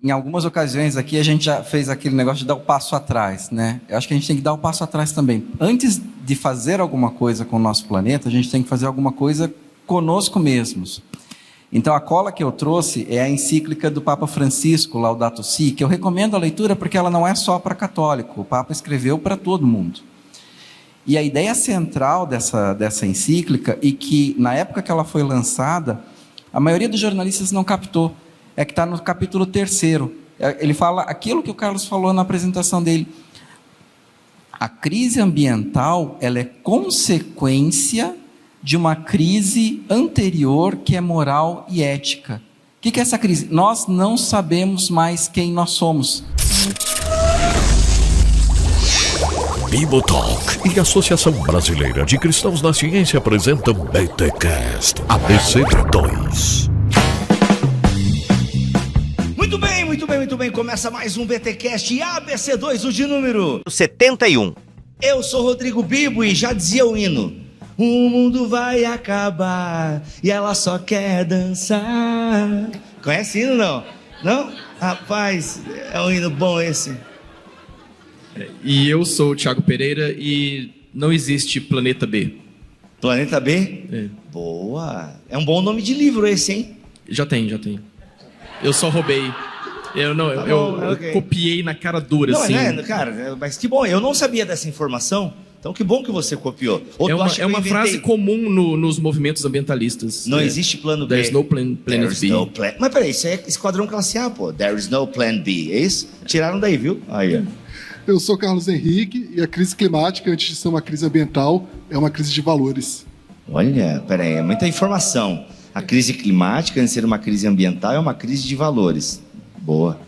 Em algumas ocasiões aqui a gente já fez aquele negócio de dar o passo atrás, né? Eu acho que a gente tem que dar o passo atrás também. Antes de fazer alguma coisa com o nosso planeta, a gente tem que fazer alguma coisa conosco mesmos. Então a cola que eu trouxe é a encíclica do Papa Francisco, Laudato Si, que eu recomendo a leitura porque ela não é só para católico, o Papa escreveu para todo mundo. E a ideia central dessa encíclica, e que na época que ela foi lançada, a maioria dos jornalistas não captou, é que está no capítulo 3º. Ele fala aquilo que o Carlos falou na apresentação dele. A crise ambiental, ela é consequência de uma crise anterior que é moral e ética. O que é essa crise? Nós não sabemos mais quem nós somos. Bibotalk e a Associação Brasileira de Cristãos na Ciência apresentam BTcast ABC2. Muito bem. Começa mais um BTcast ABC2, o de número 71. Eu sou Rodrigo Bibo e já dizia o hino: o mundo vai acabar e ela só quer dançar. Conhece hino, não? Não? Rapaz, é um hino bom esse. E eu sou o Thiago Pereira e não existe Planeta B. Planeta B? É. Boa. É um bom nome de livro esse, hein? Já tem. Eu só roubei. Eu copiei na cara dura, não, assim. Não, cara, mas que bom. Eu não sabia dessa informação. Então que bom que você copiou. É uma frase comum nos movimentos ambientalistas. Não existe plano B. There's no planet B. Mas peraí, isso é Esquadrão Classe A, pô. There is no plan B. É isso? Tiraram daí, viu? Aí, ó. Eu sou Carlos Henrique e a crise climática, antes de ser uma crise ambiental, é uma crise de valores. Olha, peraí, é muita informação. A crise climática, antes de ser uma crise ambiental, é uma crise de valores. Boa.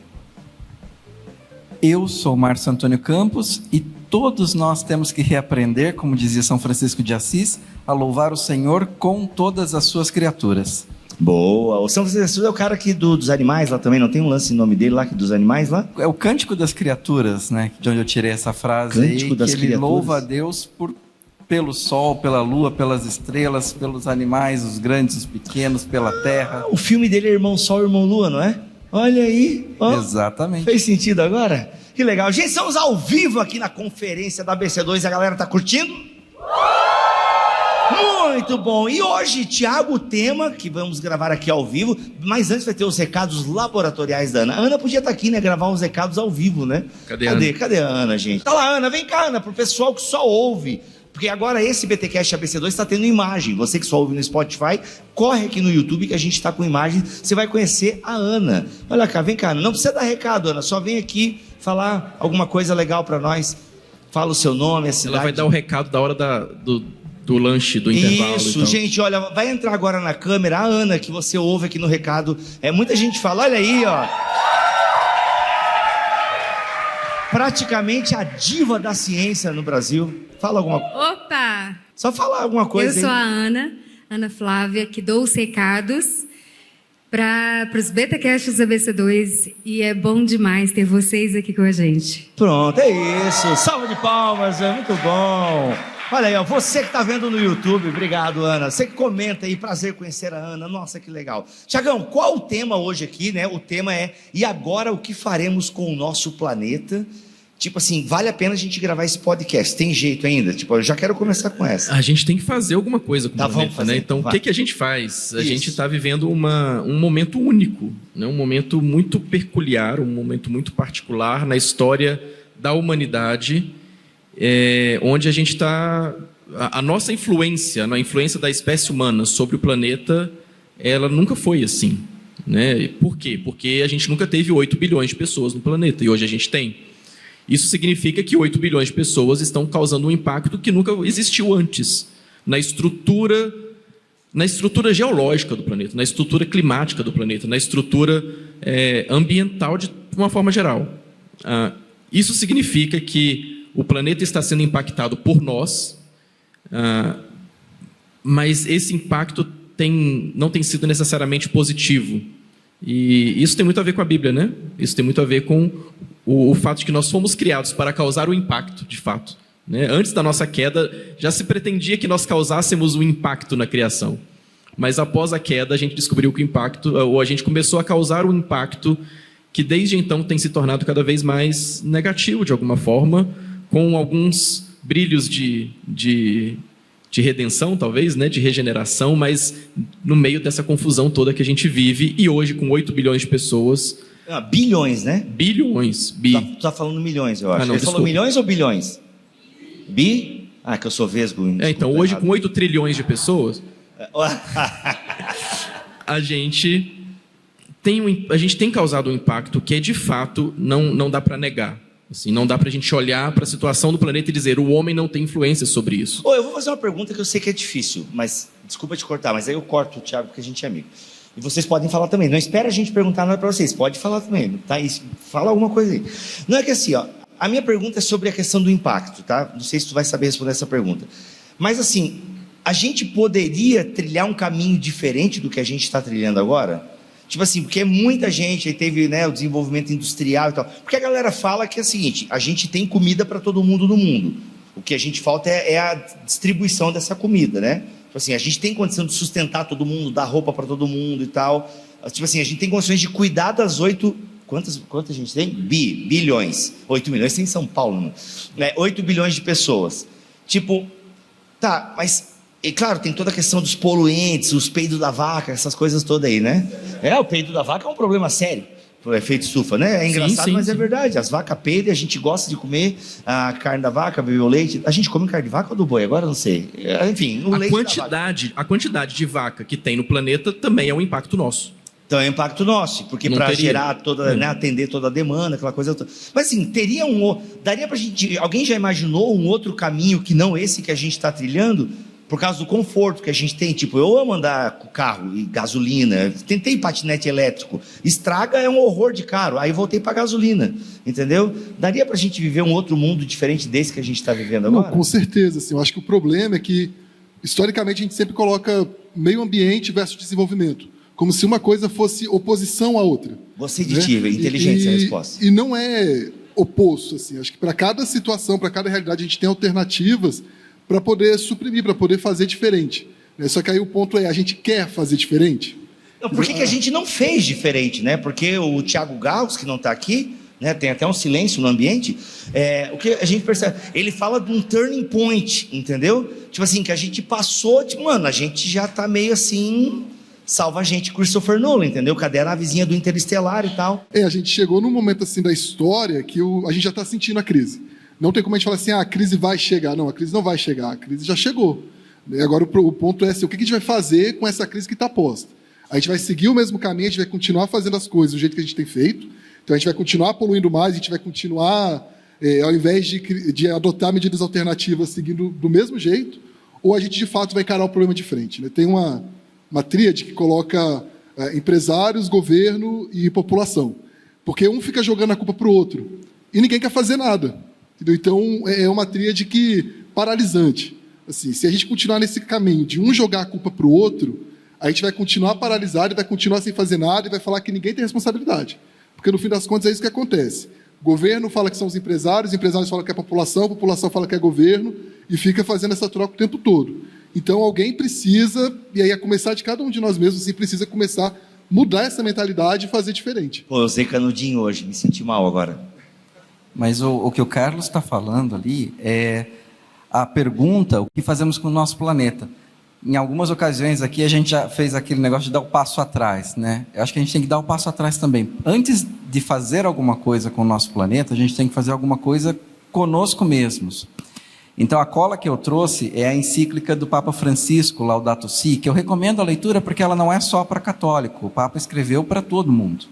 Eu sou Márcio Antônio Campos e todos nós temos que reaprender, como dizia São Francisco de Assis, a louvar o Senhor com todas as suas criaturas. Boa. O São Francisco é o cara aqui dos animais lá também, não tem um lance em nome dele lá, dos animais lá? É o Cântico das Criaturas, né? De onde eu tirei essa frase. Cântico aí, das que ele Criaturas. louva a Deus pelo sol, pela lua, pelas estrelas, pelos animais, os grandes, os pequenos, pela terra. O filme dele é Irmão Sol, Irmão Lua, não é? Olha aí. Ó. Exatamente. Fez sentido agora? Que legal. Gente, estamos ao vivo aqui na conferência da ABC2. A galera tá curtindo? Muito bom. E hoje, Thiago, o tema que vamos gravar aqui ao vivo, mas antes vai ter os recados laboratoriais da Ana. A Ana podia estar aqui, né? Gravar uns recados ao vivo, né? Cadê a Ana, gente? Tá lá, Ana. Vem cá, Ana, pro pessoal que só ouve. Porque agora esse BTcast ABC2 está tendo imagem. Você que só ouve no Spotify, corre aqui no YouTube que a gente está com imagem. Você vai conhecer a Ana. Olha cá, vem cá, Ana. Não precisa dar recado, Ana. Só vem aqui falar alguma coisa legal para nós. Fala o seu nome, a cidade. Ela vai dar o recado da hora do lanche, do intervalo. Isso, gente, olha, vai entrar agora na câmera a Ana, que você ouve aqui no recado. Muita gente fala, olha aí, ó. Praticamente a diva da ciência no Brasil. Fala alguma coisa. Opa! Só falar alguma coisa. Eu sou a Ana Flávia, que dou os recados para os BTcasts ABC2 e é bom demais ter vocês aqui com a gente. Pronto, é isso. Salva de palmas, é muito bom. Olha aí, ó, você que está vendo no YouTube, obrigado, Ana. Você que comenta aí, prazer conhecer a Ana. Nossa, que legal. Tiagão, qual o tema hoje aqui, né? O tema é, e agora o que faremos com o nosso planeta? Tipo assim, vale a pena a gente gravar esse podcast? Tem jeito ainda? Tipo, eu já quero começar com essa. A gente tem que fazer alguma coisa com o planeta, vamos fazer. né? Então, vai. o que a gente faz? A gente está vivendo um momento único, né? Um momento muito peculiar, um momento muito particular na história da humanidade, onde a gente está... A nossa influência, a influência da espécie humana sobre o planeta, ela nunca foi assim, né? Por quê? Porque a gente nunca teve 8 bilhões de pessoas no planeta, e hoje a gente tem. Isso significa que 8 bilhões de pessoas estão causando um impacto que nunca existiu antes na estrutura geológica do planeta, na estrutura climática do planeta, na estrutura ambiental de uma forma geral. Isso significa que o planeta está sendo impactado por nós, mas esse impacto não tem sido necessariamente positivo. E isso tem muito a ver com a Bíblia, né? Isso tem muito a ver com o fato de que nós fomos criados para causar o impacto, de fato, né? Antes da nossa queda, já se pretendia que nós causássemos um impacto na criação. Mas após a queda, a gente descobriu que o impacto, ou a gente começou a causar um impacto que desde então tem se tornado cada vez mais negativo, de alguma forma, com alguns brilhos de redenção, talvez, né? De regeneração, mas no meio dessa confusão toda que a gente vive, e hoje, com 8 bilhões de pessoas... Bilhões, né? Bilhões. Tu tá falando milhões, eu acho. Não, Ele falou milhões ou bilhões? Que eu sou vesgo. Então, hoje, com 8 trilhões de pessoas, a gente tem causado um impacto que, de fato, não dá para negar. Assim, não dá para a gente olhar para a situação do planeta e dizer o homem não tem influência sobre isso. Eu vou fazer uma pergunta que eu sei que é difícil, mas desculpa te cortar, mas aí eu corto o Thiago porque a gente é amigo. E vocês podem falar também. Não espera a gente perguntar nada para vocês. Pode falar também. Tá? Fala alguma coisa aí. Não é que assim, a minha pergunta é sobre a questão do impacto, tá? Não sei se tu vai saber responder essa pergunta. Mas assim, a gente poderia trilhar um caminho diferente do que a gente está trilhando agora? Tipo assim, porque muita gente aí teve, né, o desenvolvimento industrial e tal. Porque a galera fala que é o seguinte, a gente tem comida para todo mundo no mundo. O que a gente falta é a distribuição dessa comida, né? Tipo assim, a gente tem condição de sustentar todo mundo, dar roupa para todo mundo e tal. Tipo assim, a gente tem condições de cuidar das 8... Quantas a gente tem? Bilhões. 8 milhões tem em São Paulo, né? 8 bilhões de pessoas. Tipo, tá, mas... E claro, tem toda a questão dos poluentes, os peidos da vaca, essas coisas todas aí, né? O peido da vaca é um problema sério. O efeito estufa, né? É engraçado, sim, mas é verdade. As vacas peidam e a gente gosta de comer a carne da vaca, beber o leite. A gente come carne de vaca ou do boi? Agora eu não sei. Enfim, o leite a quantidade de vaca que tem no planeta também é um impacto nosso. Então é um impacto nosso, porque para gerar toda, né, atender toda a demanda, aquela coisa toda. Mas assim, daria pra gente... Alguém já imaginou um outro caminho que não esse que a gente está trilhando? Por causa do conforto que a gente tem. Tipo, eu amo andar com carro e gasolina. Tentei patinete elétrico. Estraga, é um horror de caro. Aí voltei para gasolina. Entendeu? Daria para a gente viver um outro mundo diferente desse que a gente está vivendo agora? Não, com certeza. Assim, eu acho que o problema é que, historicamente, a gente sempre coloca meio ambiente versus desenvolvimento. Como se uma coisa fosse oposição à outra. Você ditiva, né? Inteligente a resposta. E não é oposto. Assim. Acho que para cada situação, para cada realidade, a gente tem alternativas para poder suprimir, para poder fazer diferente. Só que aí o ponto é, a gente quer fazer diferente? Não, por que a gente não fez diferente, né? Porque o Thiago Gauss, que não está aqui, né, tem até um silêncio no ambiente, o que a gente percebe, ele fala de um turning point, entendeu? Tipo assim, que a gente passou, tipo, mano, a gente já está meio assim, salva a gente, Christopher Nolan, entendeu? Cadê a navezinha do Interestelar e tal? A gente chegou num momento assim da história que a gente já está sentindo a crise. Não tem como a gente falar assim, a crise vai chegar. Não, a crise não vai chegar, a crise já chegou. Agora o ponto é assim, o que a gente vai fazer com essa crise que está posta? A gente vai seguir o mesmo caminho, a gente vai continuar fazendo as coisas do jeito que a gente tem feito, então a gente vai continuar poluindo mais, a gente vai continuar, ao invés de adotar medidas alternativas seguindo do mesmo jeito, ou a gente de fato vai encarar o problema de frente, né? Tem uma tríade que coloca empresários, governo e população, porque um fica jogando a culpa para o outro, e ninguém quer fazer nada. Então, é uma tríade paralisante. Assim, se a gente continuar nesse caminho de um jogar a culpa para o outro, a gente vai continuar paralisado e vai continuar sem fazer nada e vai falar que ninguém tem responsabilidade. Porque, no fim das contas, é isso que acontece. O governo fala que são os empresários falam que é a população fala que é governo, e fica fazendo essa troca o tempo todo. Então, alguém precisa, e aí a começar de cada um de nós mesmos, assim, precisa começar a mudar essa mentalidade e fazer diferente. Eu usei canudinho hoje, me senti mal agora. Mas o que o Carlos está falando ali é a pergunta, o que fazemos com o nosso planeta. Em algumas ocasiões aqui a gente já fez aquele negócio de dar o passo atrás, né? Eu acho que a gente tem que dar o passo atrás também. Antes de fazer alguma coisa com o nosso planeta, a gente tem que fazer alguma coisa conosco mesmos. Então a cola que eu trouxe é a encíclica do Papa Francisco, Laudato Si, que eu recomendo a leitura porque ela não é só para católico, o Papa escreveu para todo mundo.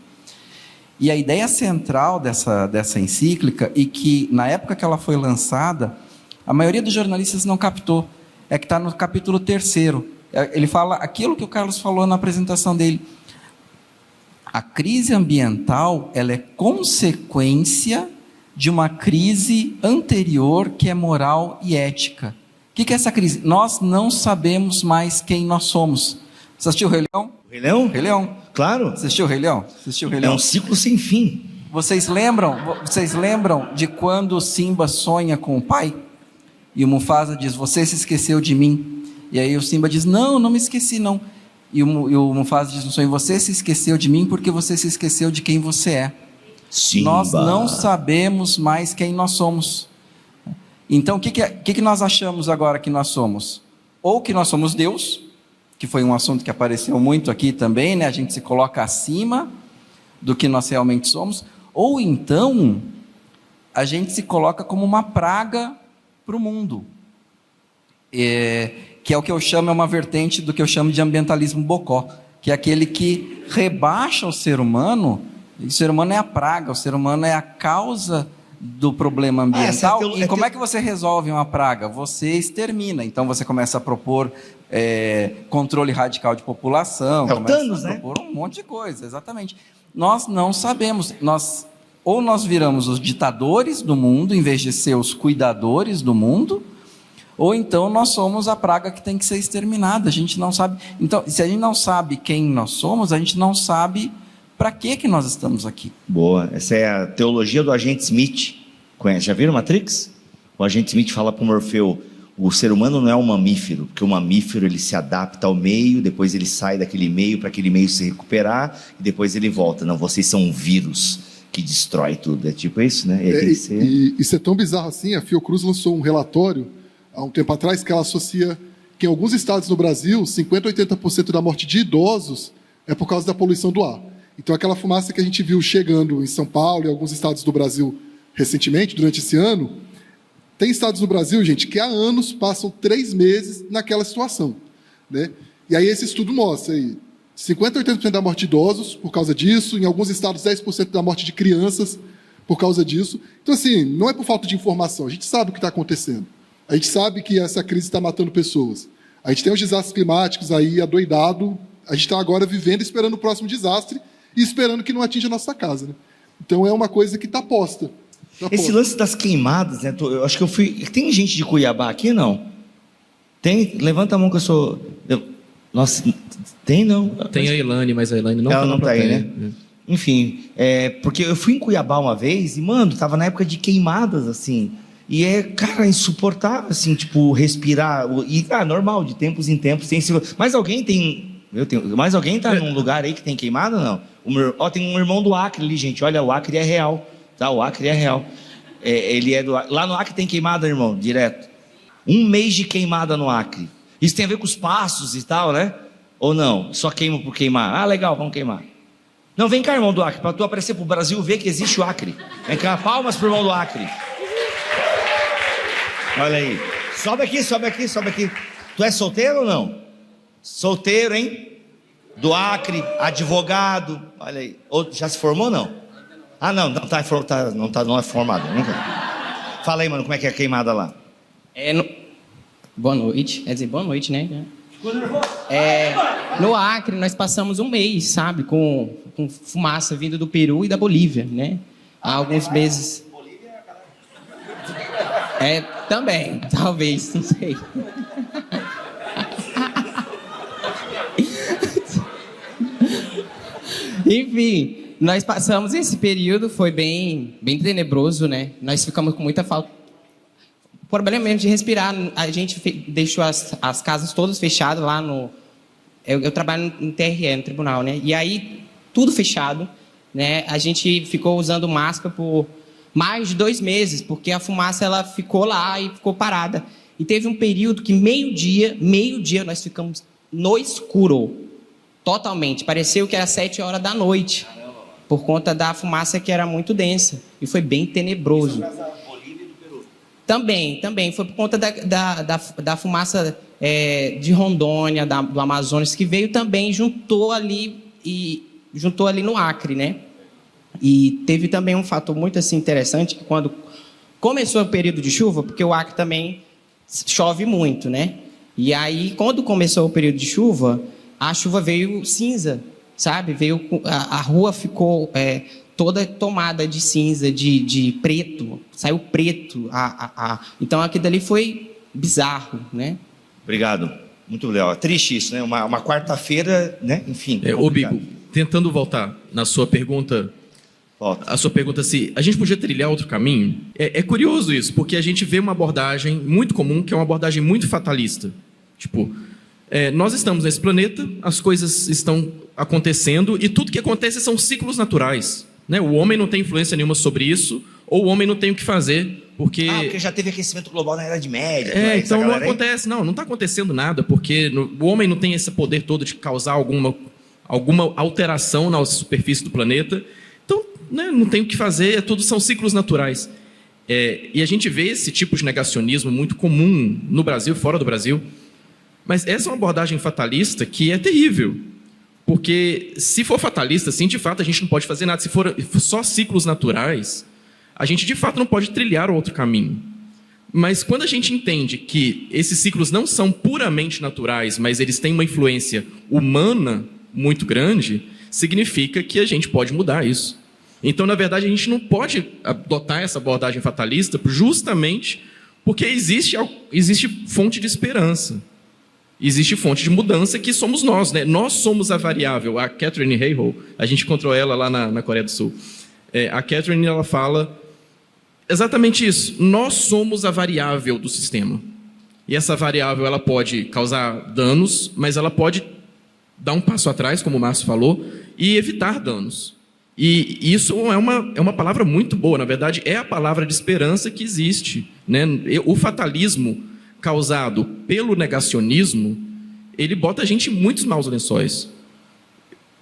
E a ideia central dessa encíclica, e que na época que ela foi lançada, a maioria dos jornalistas não captou, é que está no capítulo 3º. Ele fala aquilo que o Carlos falou na apresentação dele. A crise ambiental, ela é consequência de uma crise anterior que é moral e ética. O que é essa crise? Nós não sabemos mais quem nós somos. Você assistiu o Rei Leão? Rei Leão? Rei Leão. Claro. Assistiu o Rei Leão? Assistiu o Rei Leão? É um ciclo sem fim. Vocês lembram de quando o Simba sonha com o pai? E o Mufasa diz, você se esqueceu de mim. E aí o Simba diz, não me esqueci não. E o Mufasa diz no sonho: você se esqueceu de mim porque você se esqueceu de quem você é. Simba. Nós não sabemos mais quem nós somos. Então, o que nós achamos agora que nós somos? Ou que nós somos Deus, que foi um assunto que apareceu muito aqui também, né? A gente se coloca acima do que nós realmente somos. Ou então, a gente se coloca como uma praga para o mundo. Que é o que eu chamo, é uma vertente do que eu chamo de ambientalismo bocó, que é aquele que rebaixa o ser humano. O ser humano é a praga, o ser humano é a causa do problema ambiental. E como é que você resolve uma praga? Você extermina. Então você começa a propor controle radical de população, começa Thanos, a propor um monte de coisa, exatamente. Nós não sabemos, ou nós viramos os ditadores do mundo, em vez de ser os cuidadores do mundo, ou então nós somos a praga que tem que ser exterminada. A gente não sabe. Então, se a gente não sabe quem nós somos, a gente não sabe para que nós estamos aqui. Boa. Essa é a teologia do agente Smith. Conhece? Já viram Matrix? O agente Smith fala para o Morfeu: o ser humano não é um mamífero, porque o mamífero ele se adapta ao meio, depois ele sai daquele meio para aquele meio se recuperar, e depois ele volta. Não, vocês são um vírus que destrói tudo. É tipo isso, né? Isso é tão bizarro assim. A Fiocruz lançou um relatório há um tempo atrás que ela associa que em alguns estados no Brasil, 50% a 80% da morte de idosos é por causa da poluição do ar. Então, aquela fumaça que a gente viu chegando em São Paulo e alguns estados do Brasil recentemente, durante esse ano, tem estados no Brasil, gente, que há anos passam 3 meses naquela situação, né? E aí esse estudo mostra aí 50% a 80% da morte de idosos por causa disso, em alguns estados 10% da morte de crianças por causa disso. Então, assim, não é por falta de informação, a gente sabe o que está acontecendo. A gente sabe que essa crise está matando pessoas. A gente tem os desastres climáticos aí adoidado, a gente está agora vivendo, esperando o próximo desastre e esperando que não atinja a nossa casa, né? Então é uma coisa que está posta. Esse lance das queimadas, né? Eu acho que eu fui... Tem gente de Cuiabá aqui, não? Tem? Levanta a mão que eu sou... Nossa, tem não? Tem a Ilane, mas a Ilane não ela tá não está aí, né? Enfim, porque eu fui em Cuiabá uma vez e, mano, tava na época de queimadas, assim... E cara, insuportável, assim, tipo, respirar. E, normal, de tempos em tempos tem... Mas alguém tem... Mais alguém tá num lugar aí que tem queimada ou não? Tem um irmão do Acre ali, gente. Olha, o Acre é real. Tá? O Acre é real. Ele é do Acre. Lá no Acre tem queimada, irmão, direto. 1 mês de queimada no Acre. Isso tem a ver com os pastos e tal, né? Ou não? Só queima por queimar. Ah, legal, vamos queimar. Não, vem cá, irmão do Acre, para tu aparecer pro Brasil ver que existe o Acre. Vem cá, palmas pro irmão do Acre. Olha aí. Sobe aqui, sobe aqui, sobe aqui. Tu é solteiro ou não? Solteiro, hein? Do Acre, advogado. Olha aí. Já se formou ou não? Ah, não, não é formado. Nunca. Fala aí, mano, como é que é a queimada lá? Boa noite. Quer dizer, boa noite, né? No Acre, nós passamos 1 mês, sabe? Com fumaça vindo do Peru e da Bolívia, né? Há alguns meses. Também, talvez, não sei. Enfim, nós passamos esse período, foi bem tenebroso, né? Nós ficamos com muita falta. Problema mesmo de respirar. A gente deixou as casas todas fechadas lá no... Eu trabalho no TRE, no tribunal, né? E aí, tudo fechado, né? A gente ficou usando máscara por mais de 2 meses, porque a fumaça ela ficou lá e ficou parada. E teve um período que meio-dia, nós ficamos no escuro, totalmente. Pareceu que era 7 horas da noite, por conta da fumaça que era muito densa. E foi bem tenebroso. Também. Foi por conta da fumaça de Rondônia, do Amazonas, que veio também, juntou ali no Acre, né? E teve também um fator muito assim, interessante, que quando começou o período de chuva, porque o Acre também chove muito, né? E aí, quando começou o período de chuva, a chuva veio cinza, sabe? A rua ficou toda tomada de cinza, de preto, saiu preto. Então, aquilo dali foi bizarro, né? Obrigado. Muito legal. Triste isso, né? Uma quarta-feira, né? Enfim. Ô, Bibo, tentando voltar na sua pergunta... A sua pergunta se a gente podia trilhar outro caminho. É curioso isso, porque a gente vê uma abordagem muito comum, que é uma abordagem muito fatalista. Tipo, Nós estamos nesse planeta, as coisas estão acontecendo e tudo que acontece são ciclos naturais, né? O homem não tem influência nenhuma sobre isso, ou o homem não tem o que fazer, porque... porque já teve aquecimento global na Idade Média. Então não acontece, não está acontecendo nada, porque o homem não tem esse poder todo de causar alguma alteração na superfície do planeta. Então, né, não tem o que fazer, tudo são ciclos naturais. E a gente vê esse tipo de negacionismo muito comum no Brasil, fora do Brasil. Mas essa é uma abordagem fatalista que é terrível. Porque se for fatalista, assim, de fato, a gente não pode fazer nada. Se for só ciclos naturais, a gente, de fato, não pode trilhar outro caminho. Mas quando a gente entende que esses ciclos não são puramente naturais, mas eles têm uma influência humana muito grande, significa que a gente pode mudar isso. Então, na verdade, a gente não pode adotar essa abordagem fatalista justamente porque existe fonte de esperança. Existe fonte de mudança que somos nós, né? Nós somos a variável. A Catherine Hayhoe, a gente encontrou ela lá na Coreia do Sul. A Catherine, ela fala exatamente isso. Nós somos a variável do sistema. E essa variável, ela pode causar danos, mas ela pode dar um passo atrás, como o Márcio falou, e evitar danos. E isso é uma palavra muito boa. Na verdade, é a palavra de esperança que existe, né? O fatalismo causado pelo negacionismo, ele bota a gente em muitos maus lençóis.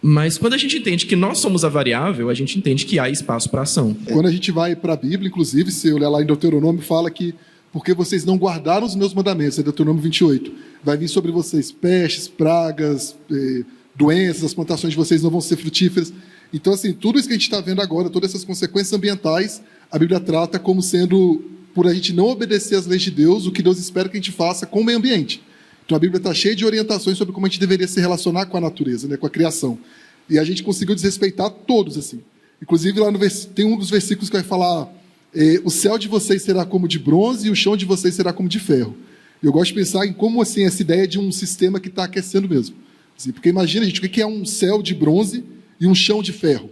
Mas quando a gente entende que nós somos a variável, a gente entende que há espaço para ação. Quando a gente vai para a Bíblia, inclusive, se eu ler lá em Deuteronômio, fala que porque vocês não guardaram os meus mandamentos, é Deuteronômio 28, vai vir sobre vocês pestes, pragas, doenças, as plantações de vocês não vão ser frutíferas. Então, assim, tudo isso que a gente está vendo agora, todas essas consequências ambientais, a Bíblia trata como sendo, por a gente não obedecer às leis de Deus, o que Deus espera que a gente faça com o meio ambiente. Então, a Bíblia está cheia de orientações sobre como a gente deveria se relacionar com a natureza, né, com a criação. E a gente conseguiu desrespeitar todos, assim. Inclusive, lá tem um dos versículos que vai falar: o céu de vocês será como de bronze e o chão de vocês será como de ferro. Eu gosto de pensar em como, assim, essa ideia de um sistema que está aquecendo mesmo. Assim, porque imagina, gente, o que é um céu de bronze e um chão de ferro?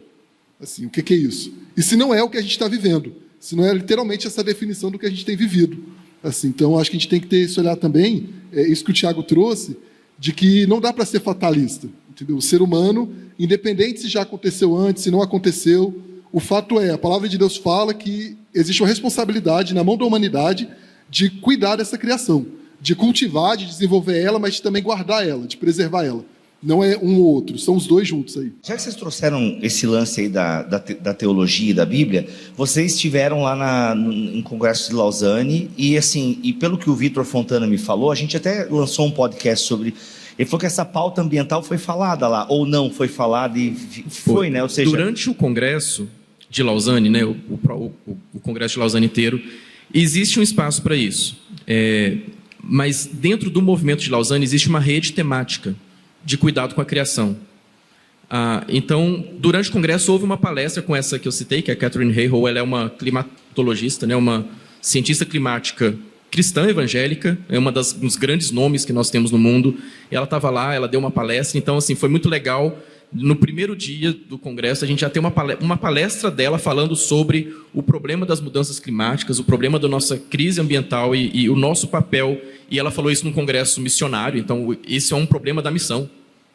Assim, o que é isso? E se não é o que a gente está vivendo? Se não é literalmente essa definição do que a gente tem vivido? Assim, então, acho que a gente tem que ter esse olhar também, isso que o Tiago trouxe, de que não dá para ser fatalista. Entendeu? O ser humano, independente se já aconteceu antes, se não aconteceu, o fato é, a palavra de Deus fala que existe uma responsabilidade na mão da humanidade de cuidar dessa criação, de cultivar, de desenvolver ela, mas de também guardar ela, de preservar ela. Não é um ou outro, são os dois juntos aí. Já que vocês trouxeram esse lance aí da teologia e da Bíblia, vocês estiveram lá em Congresso de Lausanne e pelo que o Vitor Fontana me falou, a gente até lançou um podcast sobre... Ele falou que essa pauta ambiental foi falada lá, ou não foi falada, e foi, né? Ou seja... Durante o Congresso de Lausanne, né, o Congresso de Lausanne inteiro, existe um espaço para isso. Mas dentro do movimento de Lausanne existe uma rede temática de cuidado com a criação. Então, durante o Congresso, houve uma palestra com essa que eu citei, que é a Catherine Hayhoe. Ela é uma climatologista, né, uma cientista climática cristã evangélica, é dos grandes nomes que nós temos no mundo. Ela estava lá, ela deu uma palestra, então assim, foi muito legal. No primeiro dia do Congresso, a gente já tem uma palestra dela falando sobre o problema das mudanças climáticas, o problema da nossa crise ambiental e o nosso papel. E ela falou isso num congresso missionário, então esse é um problema da missão,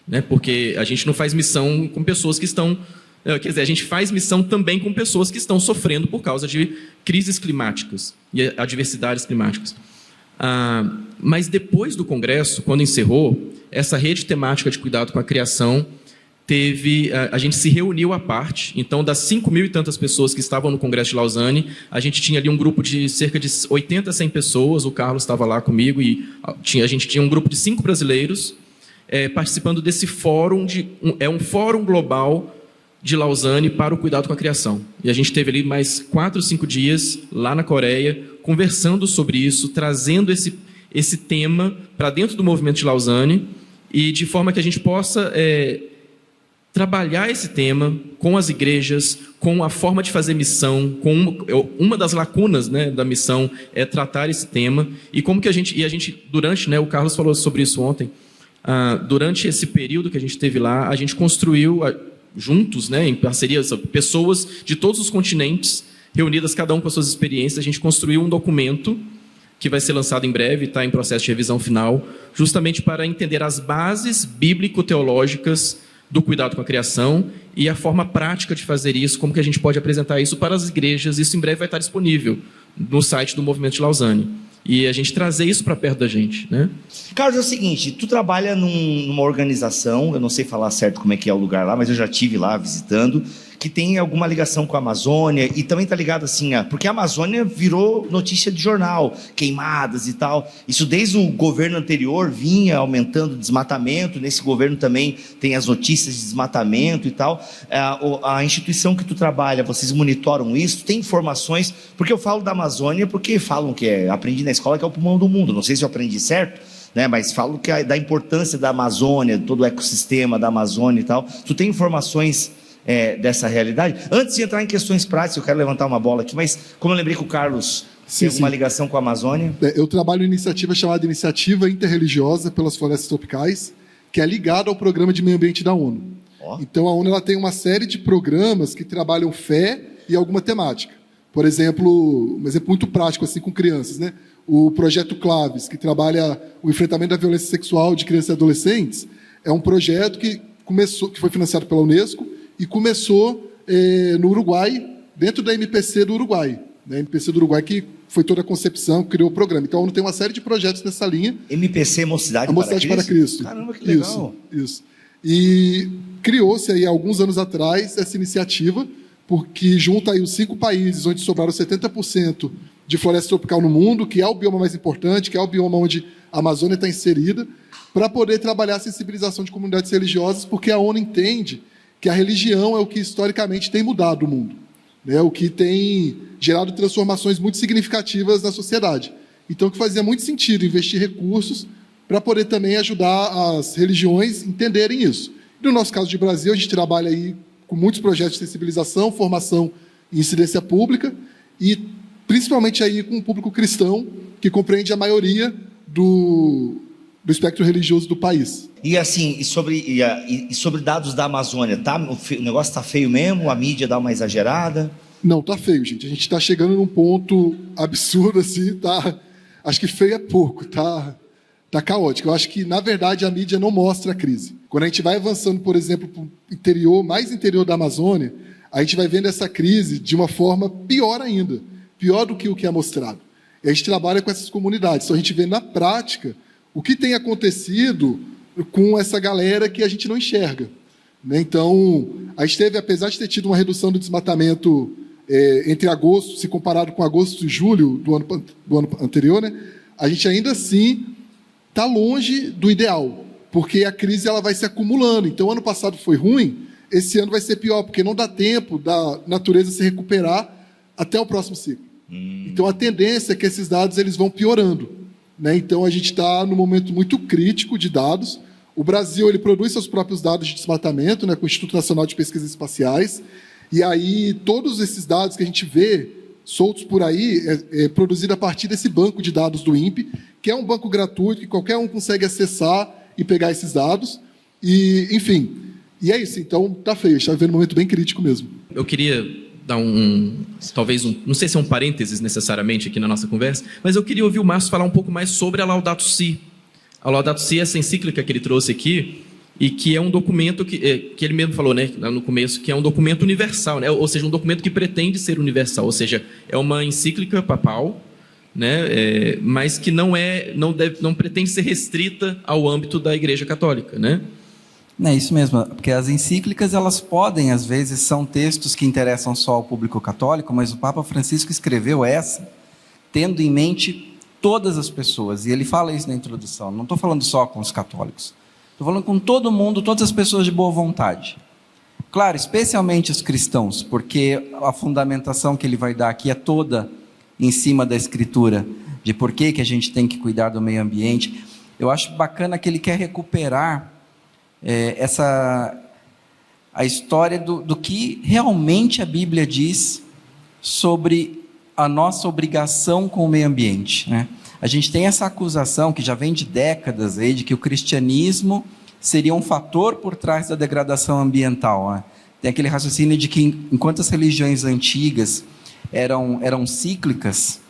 né? Porque a gente não faz missão com pessoas que estão... Quer dizer, a gente faz missão também com pessoas que estão sofrendo por causa de crises climáticas e adversidades climáticas. Mas depois do Congresso, quando encerrou, essa rede temática de cuidado com a criação a gente se reuniu à parte. Então, das 5.000 e tantas pessoas que estavam no Congresso de Lausanne, a gente tinha ali um grupo de cerca de 80 a 100 pessoas, o Carlos estava lá comigo, e a gente tinha um grupo de 5 brasileiros participando desse fórum, um fórum global de Lausanne para o cuidado com a criação. E a gente teve ali mais 4 ou 5 dias lá na Coreia, conversando sobre isso, trazendo esse tema para dentro do movimento de Lausanne, e de forma que a gente possa trabalhar esse tema com as igrejas, com a forma de fazer missão, com uma das lacunas, né, da missão é tratar esse tema, e como que a gente durante, né, o Carlos falou sobre isso ontem, durante esse período que a gente teve lá, a gente construiu juntos, né, em parceria, pessoas de todos os continentes, reunidas cada um com as suas experiências, a gente construiu um documento que vai ser lançado em breve, está em processo de revisão final, justamente para entender as bases bíblico-teológicas do cuidado com a criação e a forma prática de fazer isso, como que a gente pode apresentar isso para as igrejas. Isso em breve vai estar disponível no site do Movimento de Lausanne. E a gente trazer isso para perto da gente, né? Carlos, é o seguinte, tu trabalha numa organização, eu não sei falar certo como é que é o lugar lá, mas eu já estive lá visitando, que tem alguma ligação com a Amazônia e também está ligado assim, porque a Amazônia virou notícia de jornal, queimadas e tal. Isso desde o governo anterior vinha aumentando o desmatamento, nesse governo também tem as notícias de desmatamento e tal. A instituição que tu trabalha, vocês monitoram isso? Tem informações? Porque eu falo da Amazônia porque falam que aprendi na escola que é o pulmão do mundo, não sei se eu aprendi certo, né? Mas falo que da importância da Amazônia, todo o ecossistema da Amazônia e tal. Tu tem informações dessa realidade? Antes de entrar em questões práticas, eu quero levantar uma bola aqui, mas como eu lembrei que o Carlos tem alguma ligação com a Amazônia... Eu trabalho em iniciativa chamada Iniciativa Interreligiosa pelas Florestas Tropicais, que é ligada ao Programa de Meio Ambiente da ONU. Então a ONU ela tem uma série de programas que trabalham fé e alguma temática. Por exemplo, um exemplo muito prático assim com crianças, né? O Projeto Claves, que trabalha o enfrentamento da violência sexual de crianças e adolescentes, é um projeto que foi financiado pela Unesco e começou no Uruguai, dentro da MPC do Uruguai. A MPC do Uruguai que foi toda a concepção, criou o programa. Então, a ONU tem uma série de projetos nessa linha. MPC, Mocidade para Cristo. Caramba, que legal. Isso. E criou-se aí, há alguns anos atrás, essa iniciativa, porque junta aí os 5 países onde sobraram 70% de floresta tropical no mundo, que é o bioma mais importante, que é o bioma onde a Amazônia está inserida, para poder trabalhar a sensibilização de comunidades religiosas, porque a ONU entende que a religião é o que historicamente tem mudado o mundo, né? O que tem gerado transformações muito significativas na sociedade. Então, que fazia muito sentido investir recursos para poder também ajudar as religiões a entenderem isso. E no nosso caso de Brasil, a gente trabalha aí com muitos projetos de sensibilização, formação e incidência pública, e principalmente aí com o público cristão, que compreende a maioria do espectro religioso do país. E assim, e sobre dados da Amazônia, o negócio está feio mesmo? A mídia dá uma exagerada? Não, tá feio, gente. A gente está chegando num ponto absurdo, assim, tá? Acho que feio é pouco, tá caótico. Eu acho que, na verdade, a mídia não mostra a crise. Quando a gente vai avançando, por exemplo, para o interior, mais interior da Amazônia, a gente vai vendo essa crise de uma forma pior ainda, pior do que o que é mostrado. E a gente trabalha com essas comunidades, então a gente vê na prática o que tem acontecido com essa galera que a gente não enxerga, né? Então, a gente teve, apesar de ter tido uma redução do desmatamento entre agosto, se comparado com agosto e julho do ano anterior, né? A gente ainda assim está longe do ideal, porque a crise ela vai se acumulando. Então, ano passado foi ruim, esse ano vai ser pior, porque não dá tempo da natureza se recuperar até o próximo ciclo. Então, a tendência é que esses dados eles vão piorando, né? Então, a gente está num momento muito crítico de dados. O Brasil ele produz seus próprios dados de desmatamento, né, com o Instituto Nacional de Pesquisas Espaciais, e aí todos esses dados que a gente vê soltos por aí é produzido a partir desse banco de dados do INPE, que é um banco gratuito, que qualquer um consegue acessar e pegar esses dados. E, enfim, e é isso. Então, tá feio, está vivendo um momento bem crítico mesmo. Eu queria dar talvez não sei se é um parênteses necessariamente aqui na nossa conversa, mas eu queria ouvir o Márcio falar um pouco mais sobre a Laudato Si. A Laudato Si é essa encíclica que ele trouxe aqui, e que é um documento que ele mesmo falou, né, no começo, que é um documento universal, né, ou seja, um documento que pretende ser universal, ou seja, é uma encíclica papal, né, mas que não pretende ser restrita ao âmbito da Igreja Católica, né? É isso mesmo, porque as encíclicas, elas podem, às vezes, são textos que interessam só ao público católico, mas o Papa Francisco escreveu essa, tendo em mente todas as pessoas, e ele fala isso na introdução, não estou falando só com os católicos, estou falando com todo mundo, todas as pessoas de boa vontade. Claro, especialmente os cristãos, porque a fundamentação que ele vai dar aqui é toda em cima da Escritura, de por que a gente tem que cuidar do meio ambiente. Eu acho bacana que ele quer recuperar a história do que realmente a Bíblia diz sobre a nossa obrigação com o meio ambiente, né? A gente tem essa acusação que já vem de décadas aí, de que o cristianismo seria um fator por trás da degradação ambiental, né? Tem aquele raciocínio de que enquanto as religiões antigas eram cíclicas,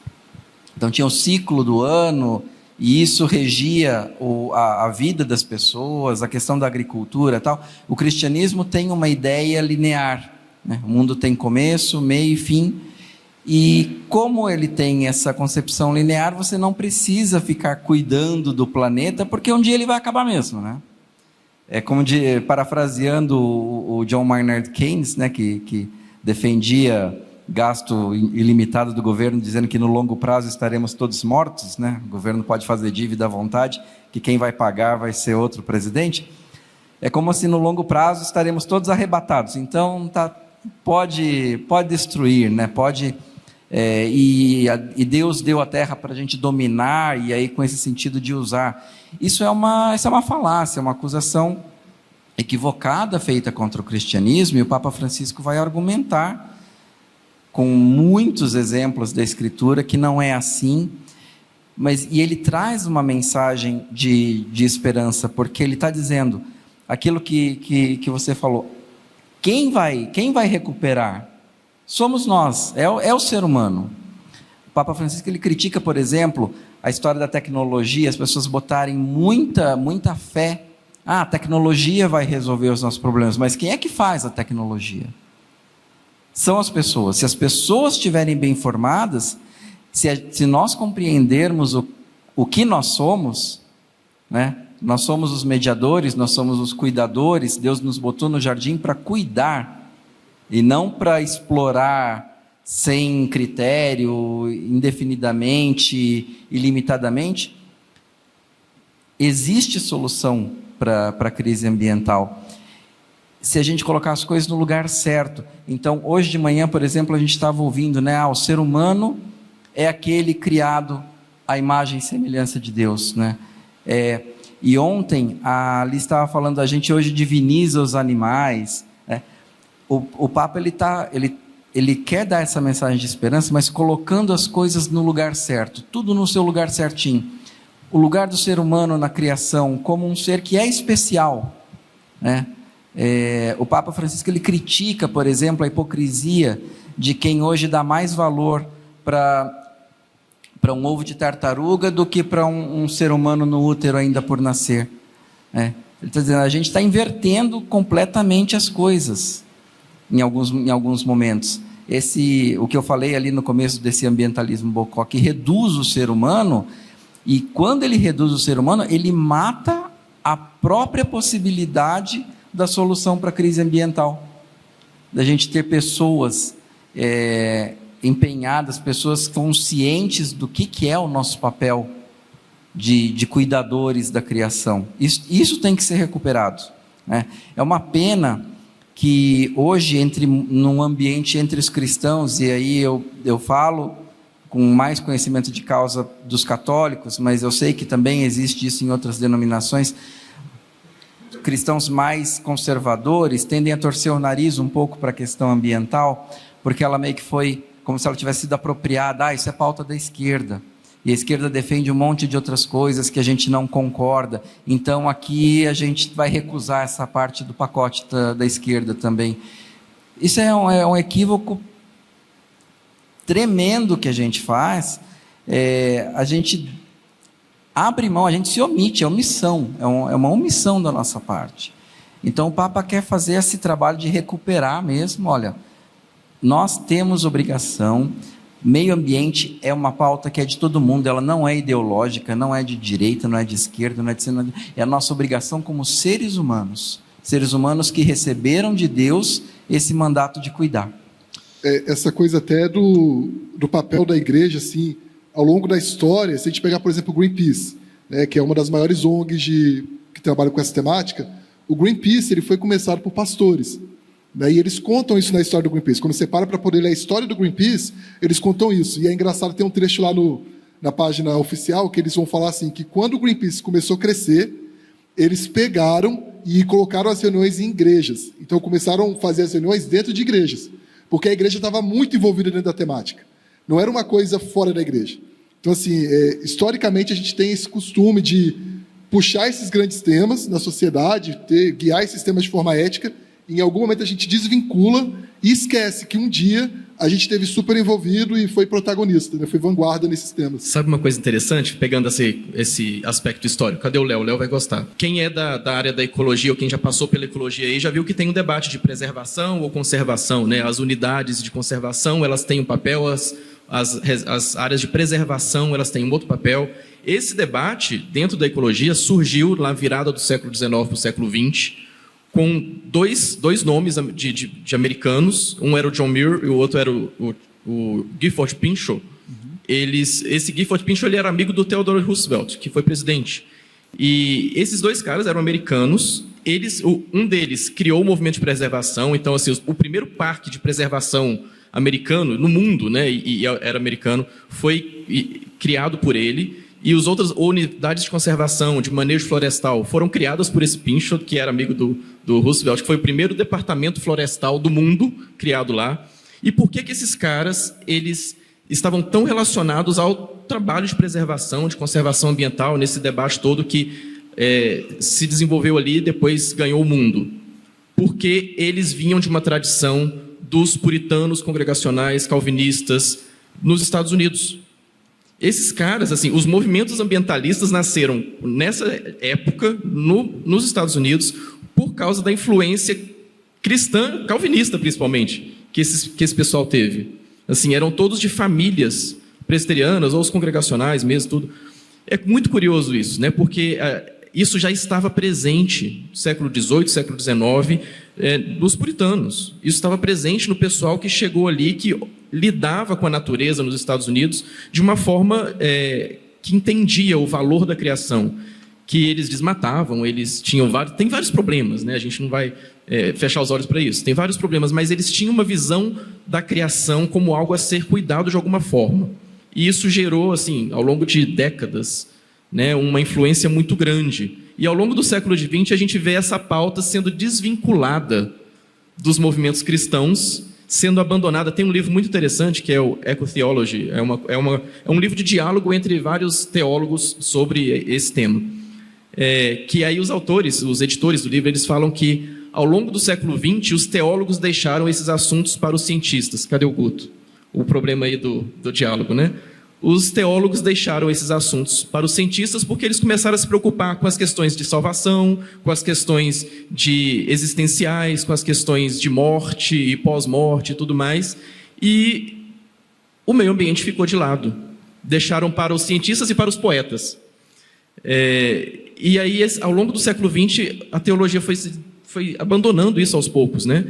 Então tinha o ciclo do ano, e isso regia a vida das pessoas, a questão da agricultura e tal. O cristianismo tem uma ideia linear, né? O mundo tem começo, meio e fim. E como ele tem essa concepção linear, você não precisa ficar cuidando do planeta, porque um dia ele vai acabar mesmo, né? É como parafraseando o John Maynard Keynes, né, que defendia gasto ilimitado do governo, dizendo que no longo prazo estaremos todos mortos, né? O governo pode fazer dívida à vontade, que quem vai pagar vai ser outro presidente. É como se no longo prazo estaremos todos arrebatados. Então pode destruir, né? E Deus deu a terra para a gente dominar, e aí com esse sentido de usar. Isso é uma falácia, é uma acusação equivocada feita contra o cristianismo, e o Papa Francisco vai argumentar com muitos exemplos da Escritura que não é assim, e ele traz uma mensagem de esperança, porque ele está dizendo aquilo que você falou. Quem vai recuperar? Somos nós, é o ser humano. O Papa Francisco ele critica, por exemplo, a história da tecnologia, as pessoas botarem muita fé. A tecnologia vai resolver os nossos problemas, mas quem é que faz a tecnologia? São as pessoas. Se as pessoas estiverem bem informadas, se nós compreendermos o que nós somos, né? Nós somos os mediadores, nós somos os cuidadores. Deus nos botou no jardim para cuidar e não para explorar sem critério, indefinidamente, ilimitadamente. Existe solução para a crise ambiental, se a gente colocar as coisas no lugar certo. Então, hoje de manhã, por exemplo, a gente estava ouvindo, né? O ser humano é aquele criado à imagem e semelhança de Deus, né? E ontem, a Alice estava falando, a gente hoje diviniza os animais, né? O Papa, ele quer dar essa mensagem de esperança, mas colocando as coisas no lugar certo, tudo no seu lugar certinho. O lugar do ser humano na criação como um ser que é especial, né? O Papa Francisco ele critica, por exemplo, a hipocrisia de quem hoje dá mais valor para um ovo de tartaruga do que para um ser humano no útero ainda por nascer. Ele está dizendo, a gente está invertendo completamente as coisas em alguns momentos. O que eu falei ali no começo desse ambientalismo bocó, que reduz o ser humano, e quando ele reduz o ser humano, ele mata a própria possibilidade da solução para a crise ambiental, da gente ter pessoas empenhadas, pessoas conscientes do que é o nosso papel de cuidadores da criação. Isso tem que ser recuperado, né? É uma pena que hoje, num ambiente entre os cristãos, e aí eu falo com mais conhecimento de causa dos católicos, mas eu sei que também existe isso em outras denominações, cristãos mais conservadores tendem a torcer o nariz um pouco para a questão ambiental, porque ela meio que foi como se ela tivesse sido apropriada. Isso é pauta da esquerda, e a esquerda defende um monte de outras coisas que a gente não concorda, então aqui a gente vai recusar essa parte do pacote da esquerda também. Isso é um equívoco tremendo que a gente faz. A gente abre mão, a gente se omite, é omissão, é uma omissão da nossa parte. Então o Papa quer fazer esse trabalho de recuperar mesmo. Olha, nós temos obrigação, meio ambiente é uma pauta que é de todo mundo, ela não é ideológica, não é de direita, não é de esquerda, não é de centro, é a nossa obrigação como seres humanos que receberam de Deus esse mandato de cuidar. Essa coisa até do papel da igreja, assim, ao longo da história, se a gente pegar, por exemplo, o Greenpeace, né, que é uma das maiores ONGs que trabalham com essa temática, o Greenpeace ele foi começado por pastores. Né, e eles contam isso na história do Greenpeace. Quando você para poder ler a história do Greenpeace, eles contam isso. E é engraçado, tem um trecho lá na página oficial que eles vão falar assim, que quando o Greenpeace começou a crescer, eles pegaram e colocaram as reuniões em igrejas. Então começaram a fazer as reuniões dentro de igrejas, porque a igreja estava muito envolvida dentro da temática. Não era uma coisa fora da igreja. Então, assim, historicamente, a gente tem esse costume de puxar esses grandes temas na sociedade, guiar esses temas de forma ética em algum momento a gente desvincula e esquece que um dia a gente esteve super envolvido e foi protagonista, né? Foi vanguarda nesses temas. Sabe uma coisa interessante, pegando esse aspecto histórico? Cadê o Léo? O Léo vai gostar. Quem é da área da ecologia, ou quem já passou pela ecologia aí, já viu que tem um debate de preservação ou conservação, né? As unidades de conservação, elas têm um papel, as áreas de preservação, elas têm um outro papel. Esse debate, dentro da ecologia, surgiu na virada do século XIX para o século XX, com dois nomes de americanos. Um era o John Muir e o outro era o Gifford Pinchot. Esse Gifford Pinchot, ele era amigo do Theodore Roosevelt, que foi presidente. E esses dois caras eram americanos. Um deles criou o movimento de preservação. Então, assim, o primeiro parque de preservação americano no mundo, né, e era americano, foi criado por ele. E as outras unidades de conservação, de manejo florestal, foram criadas por esse Pinchot, que era amigo do Roosevelt, que foi o primeiro departamento florestal do mundo criado lá. E por que esses caras, eles estavam tão relacionados ao trabalho de preservação, de conservação ambiental, nesse debate todo que se desenvolveu ali e depois ganhou o mundo? Porque eles vinham de uma tradição dos puritanos congregacionais calvinistas nos Estados Unidos. Esses caras, assim, os movimentos ambientalistas nasceram nessa época nos Estados Unidos por causa da influência cristã, calvinista principalmente, que esse pessoal teve. Assim, eram todos de famílias presbiterianas ou os congregacionais mesmo, tudo. É muito curioso isso, né? Porque isso já estava presente no século XVIII, século XIX, nos puritanos. Isso estava presente no pessoal que chegou ali, que lidava com a natureza nos Estados Unidos de uma forma que entendia o valor da criação, que eles desmatavam, eles tinham tem vários problemas, né? A gente não vai fechar os olhos para isso, tem vários problemas, mas eles tinham uma visão da criação como algo a ser cuidado de alguma forma. E isso gerou, assim, ao longo de décadas, né, uma influência muito grande. E ao longo do século XX a gente vê essa pauta sendo desvinculada dos movimentos cristãos, sendo abandonada. Tem um livro muito interessante que é o Ecotheology, é um livro de diálogo entre vários teólogos sobre esse tema. Que aí os autores, os editores do livro, eles falam que ao longo do século XX os teólogos deixaram esses assuntos para os cientistas. Cadê o Guto? O problema aí do diálogo, né? Os teólogos deixaram esses assuntos para os cientistas porque eles começaram a se preocupar com as questões de salvação, com as questões existenciais, com as questões de morte e pós-morte e tudo mais. E o meio ambiente ficou de lado. Deixaram para os cientistas e para os poetas. E aí, ao longo do século XX, a teologia foi abandonando isso aos poucos, né?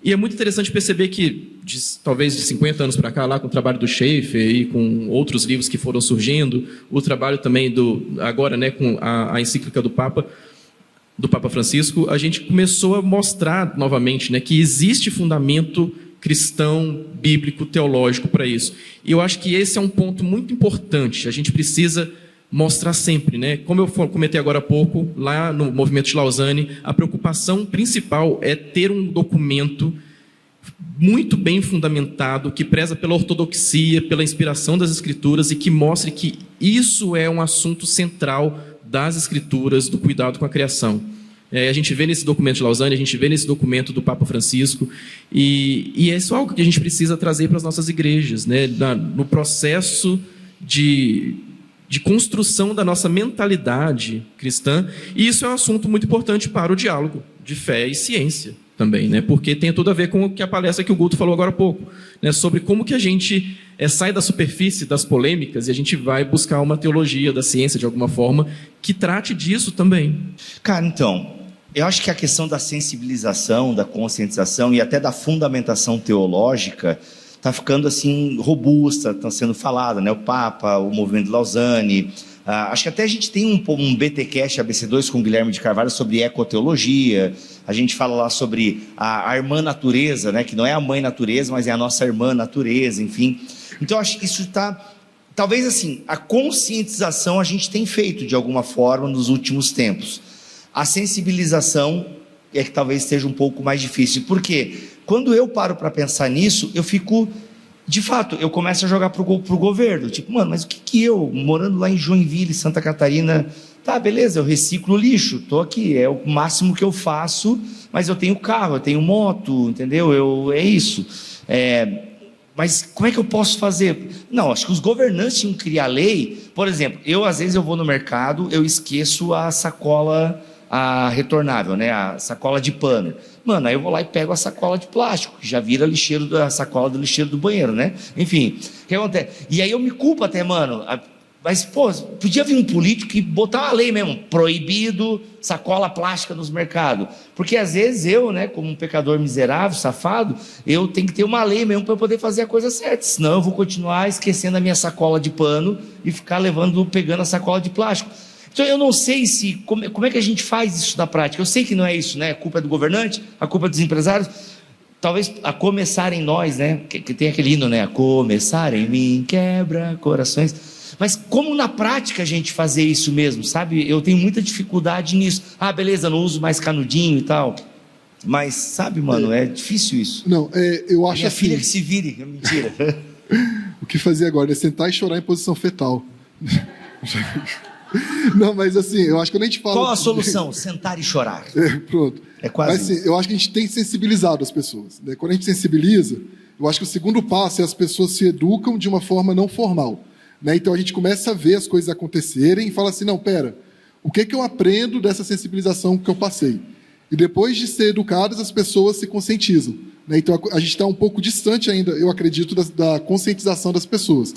E é muito interessante perceber que, talvez de 50 anos para cá, lá com o trabalho do Schaeffer e com outros livros que foram surgindo, o trabalho também agora, né, com a encíclica do Papa Francisco, a gente começou a mostrar novamente, né, que existe fundamento cristão, bíblico, teológico para isso. E eu acho que esse é um ponto muito importante. A gente precisa mostrar sempre, né? Como eu comentei agora há pouco, lá no Movimento de Lausanne, a preocupação principal é ter um documento muito bem fundamentado, que preza pela ortodoxia, pela inspiração das Escrituras e que mostre que isso é um assunto central das Escrituras, do cuidado com a criação. A gente vê nesse documento de Lausanne, a gente vê nesse documento do Papa Francisco, e é isso algo que a gente precisa trazer para as nossas igrejas, né? No processo de construção da nossa mentalidade cristã, e isso é um assunto muito importante para o diálogo de fé e ciência também, né? Porque tem tudo a ver com a palestra que o Guto falou agora há pouco, né? Sobre como que a gente sai da superfície das polêmicas e a gente vai buscar uma teologia da ciência, de alguma forma, que trate disso também. Cara, então, eu acho que a questão da sensibilização, da conscientização e até da fundamentação teológica está ficando assim robusta, está sendo falada, né? O Papa, o Movimento de Lausanne, acho que até a gente tem um BTcast ABC2 com o Guilherme de Carvalho sobre ecoteologia. A gente fala lá sobre a irmã natureza, né? Que não é a mãe natureza, mas é a nossa irmã natureza, enfim. Então acho que isso está, talvez assim, a conscientização a gente tem feito de alguma forma nos últimos tempos. A sensibilização é que talvez seja um pouco mais difícil. Por quê? Quando eu paro para pensar nisso, eu fico de fato, eu começo a jogar pro governo. Tipo, mano, mas o que eu, morando lá em Joinville, Santa Catarina, tá, beleza, eu reciclo lixo, tô aqui, é o máximo que eu faço, mas eu tenho carro, eu tenho moto, entendeu? É isso. Mas como é que eu posso fazer? Não, acho que os governantes tinham que criar lei. Por exemplo, às vezes eu vou no mercado, eu esqueço a sacola retornável, né? A sacola de pano. Mano, aí eu vou lá e pego a sacola de plástico, que já vira a sacola do lixeiro do banheiro, né? Enfim, o que acontece? E aí eu me culpo até, mano. Mas, pô, podia vir um político e botar uma lei mesmo, proibido sacola plástica nos mercados. Porque às vezes eu, né, como um pecador miserável, safado, eu tenho que ter uma lei mesmo para poder fazer a coisa certa. Senão eu vou continuar esquecendo a minha sacola de pano e ficar pegando a sacola de plástico. Então eu não sei como é que a gente faz isso na prática. Eu sei que não é isso, né? A culpa é do governante, a culpa é dos empresários. Talvez a começar em nós, né? Que tem aquele hino, né? A começar em mim, quebra corações. Mas como na prática a gente fazer isso mesmo, sabe? Eu tenho muita dificuldade nisso. Ah, beleza, não uso mais canudinho e tal. Mas, sabe, mano, é difícil isso. Não, eu acho minha assim... filha que se vire, é mentira. O que fazer agora é sentar e chorar em posição fetal. Não, mas assim, eu acho que quando a gente fala... Qual a solução? Sentar e chorar. Pronto. É quase mas, assim, eu acho que a gente tem sensibilizado as pessoas, né? Quando a gente sensibiliza, eu acho que o segundo passo é as pessoas se educam de uma forma não formal, né? Então a gente começa a ver as coisas acontecerem e fala assim, não, pera, o que eu aprendo dessa sensibilização que eu passei? E depois de ser educadas, as pessoas se conscientizam, né? Então a gente está um pouco distante ainda, eu acredito, da conscientização das pessoas.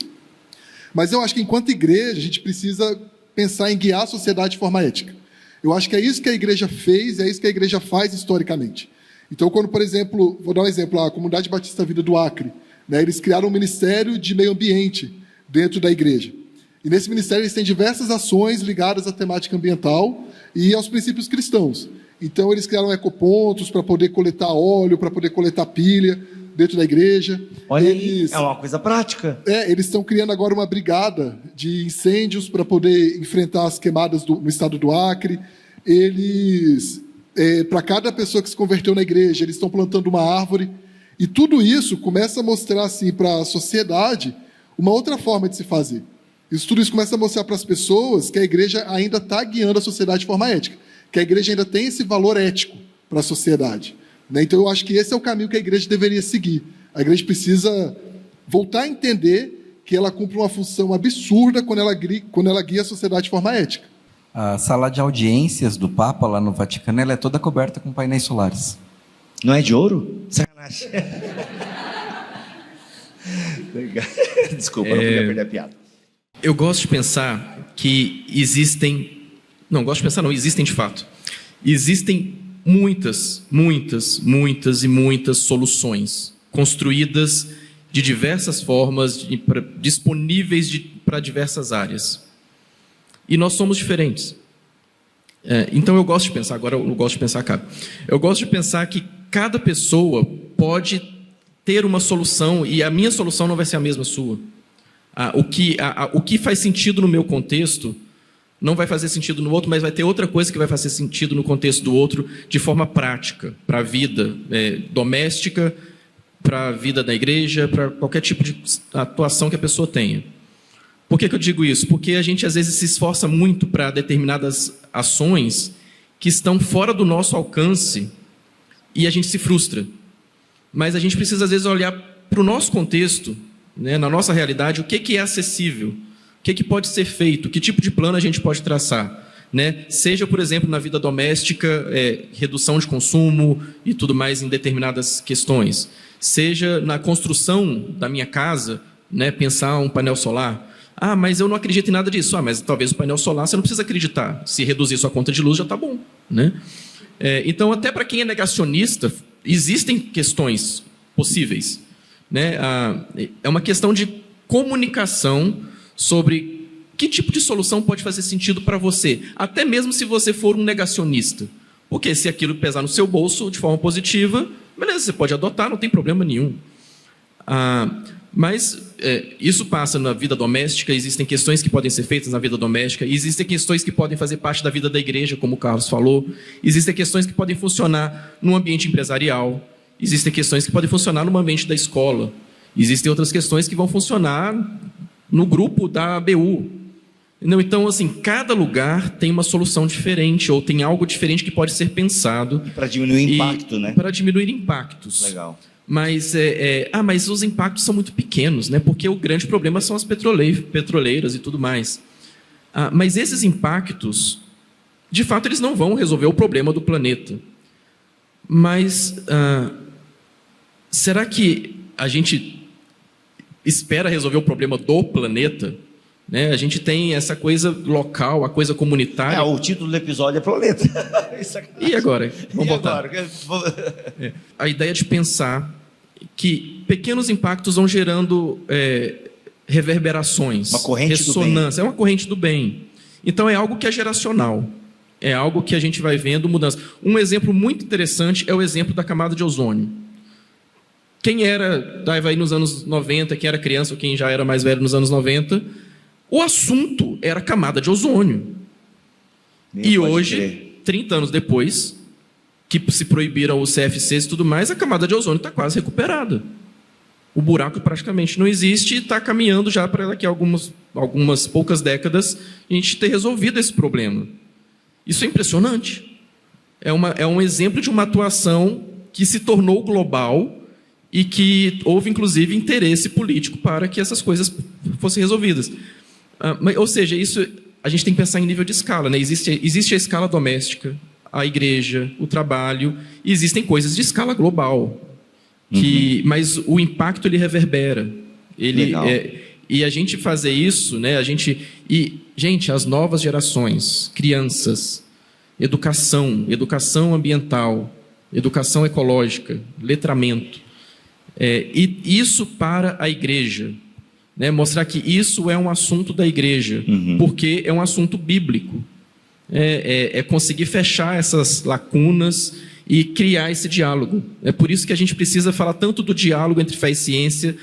Mas eu acho que enquanto igreja, a gente precisa pensar em guiar a sociedade de forma ética. Eu acho que é isso que a igreja fez, é isso que a igreja faz historicamente. Então, quando, por exemplo, vou dar um exemplo, a Comunidade Batista Vida do Acre, né, eles criaram um ministério de meio ambiente dentro da igreja. E nesse ministério eles têm diversas ações ligadas à temática ambiental e aos princípios cristãos. Então, eles criaram ecopontos para poder coletar óleo, para poder coletar pilha dentro da igreja. Olha aí, é uma coisa prática. Eles estão criando agora uma brigada de incêndios para poder enfrentar as queimadas no estado do Acre. Eles, para cada pessoa que se converteu na igreja, eles estão plantando uma árvore. E tudo isso começa a mostrar assim, para a sociedade uma outra forma de se fazer. Tudo isso começa a mostrar para as pessoas que a igreja ainda está guiando a sociedade de forma ética, que a igreja ainda tem esse valor ético para a sociedade. Então, eu acho que esse é o caminho que a igreja deveria seguir. A igreja precisa voltar a entender que ela cumpre uma função absurda quando ela guia a sociedade de forma ética. A sala de audiências do Papa, lá no Vaticano, ela é toda coberta com painéis solares. Não é de ouro? Sacanagem. Desculpa, não podia perder a piada. Eu gosto de pensar que existem... Não, gosto de pensar não, existem de fato. Existem muitas soluções construídas de diversas formas, disponíveis para diversas áreas. E nós somos diferentes. Então eu gosto de pensar, agora eu gosto de pensar, cara. Eu gosto de pensar que cada pessoa pode ter uma solução e a minha solução não vai ser a mesma sua. O que faz sentido no meu contexto não vai fazer sentido no outro, mas vai ter outra coisa que vai fazer sentido no contexto do outro de forma prática, para a vida doméstica, para a vida da igreja, para qualquer tipo de atuação que a pessoa tenha. Por que eu digo isso? Porque a gente às vezes se esforça muito para determinadas ações que estão fora do nosso alcance e a gente se frustra. Mas a gente precisa às vezes olhar para o nosso contexto, né, na nossa realidade, o que é acessível, o que pode ser feito, que tipo de plano a gente pode traçar, né? Seja, por exemplo, na vida doméstica, redução de consumo e tudo mais em determinadas questões. Seja na construção da minha casa, né, pensar um painel solar. Ah, mas eu não acredito em nada disso. Ah, mas talvez o painel solar você não precisa acreditar. Se reduzir sua conta de luz já está bom, né? Então, até para quem é negacionista, existem questões possíveis, né? É uma questão de comunicação sobre que tipo de solução pode fazer sentido para você, até mesmo se você for um negacionista. Porque se aquilo pesar no seu bolso de forma positiva, beleza, você pode adotar, não tem problema nenhum. Mas isso passa na vida doméstica, existem questões que podem ser feitas na vida doméstica, existem questões que podem fazer parte da vida da igreja, como o Carlos falou, existem questões que podem funcionar no ambiente empresarial, existem questões que podem funcionar no ambiente da escola, Existem outras questões que vão funcionar no grupo da ABU. Não, então, assim, cada lugar tem uma solução diferente ou tem algo diferente que pode ser pensado. Para diminuir o impacto, né? Para diminuir impactos. Legal. Mas, mas os impactos são muito pequenos, né? Porque o grande problema são as petroleiras e tudo mais. Mas esses impactos, de fato, eles não vão resolver o problema do planeta. Mas será que a gente espera resolver o problema do planeta? Né? A gente tem essa coisa local, a coisa comunitária. O título do episódio é Planeta. E agora? Vamos voltar. Agora? A ideia de pensar que pequenos impactos vão gerando reverberações, uma corrente ressonância. Do bem. É uma corrente do bem. Então é algo que é geracional. É algo que a gente vai vendo mudança. Um exemplo muito interessante é o exemplo da camada de ozônio. Quem era, aí nos anos 90, quem era criança ou quem já era mais velho nos anos 90, o assunto era a camada de ozônio. E hoje, 30 anos depois, que se proibiram os CFCs e tudo mais, a camada de ozônio está quase recuperada. O buraco praticamente não existe e está caminhando já para daqui a algumas poucas décadas a gente ter resolvido esse problema. Isso é impressionante. É um exemplo de uma atuação que se tornou global e que houve, inclusive, interesse político para que essas coisas fossem resolvidas. Ou seja, isso a gente tem que pensar em nível de escala. Né? Existe a escala doméstica, a igreja, o trabalho, e existem coisas de escala global. Mas o impacto ele reverbera. E a gente fazer isso, né? Gente, as novas gerações, crianças, educação ambiental, educação ecológica, letramento, e isso para a igreja. Né, mostrar que isso é um assunto da igreja, porque é um assunto bíblico. É conseguir fechar essas lacunas e criar esse diálogo. É por isso que a gente precisa falar tanto do diálogo entre fé e ciência,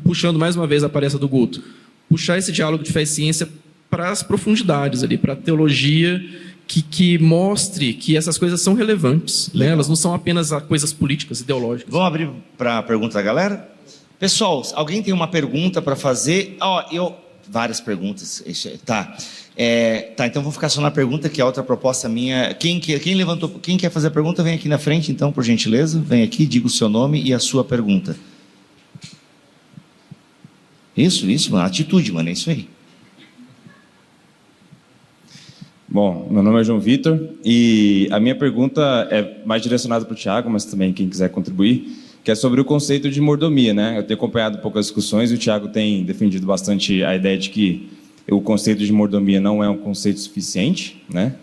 puxando mais uma vez a palestra do Guto, puxar esse diálogo de fé e ciência para as profundidades, para a teologia que mostre que essas coisas são relevantes. Né? Elas não são apenas coisas políticas, ideológicas. Vamos abrir para a pergunta da galera? Pessoal, alguém tem uma pergunta para fazer? Várias perguntas. Tá, então vou ficar só na pergunta, que é outra proposta minha. Quem quer fazer a pergunta, vem aqui na frente, então, por gentileza. Vem aqui, diga o seu nome e a sua pergunta. Isso, mano. Atitude, mano, é isso aí. Bom, meu nome é João Vitor e a minha pergunta é mais direcionada para o Thiago, mas também quem quiser contribuir, que é sobre o conceito de mordomia, né? Eu tenho acompanhado poucas discussões e o Thiago tem defendido bastante a ideia de que o conceito de mordomia não é um conceito suficiente, né?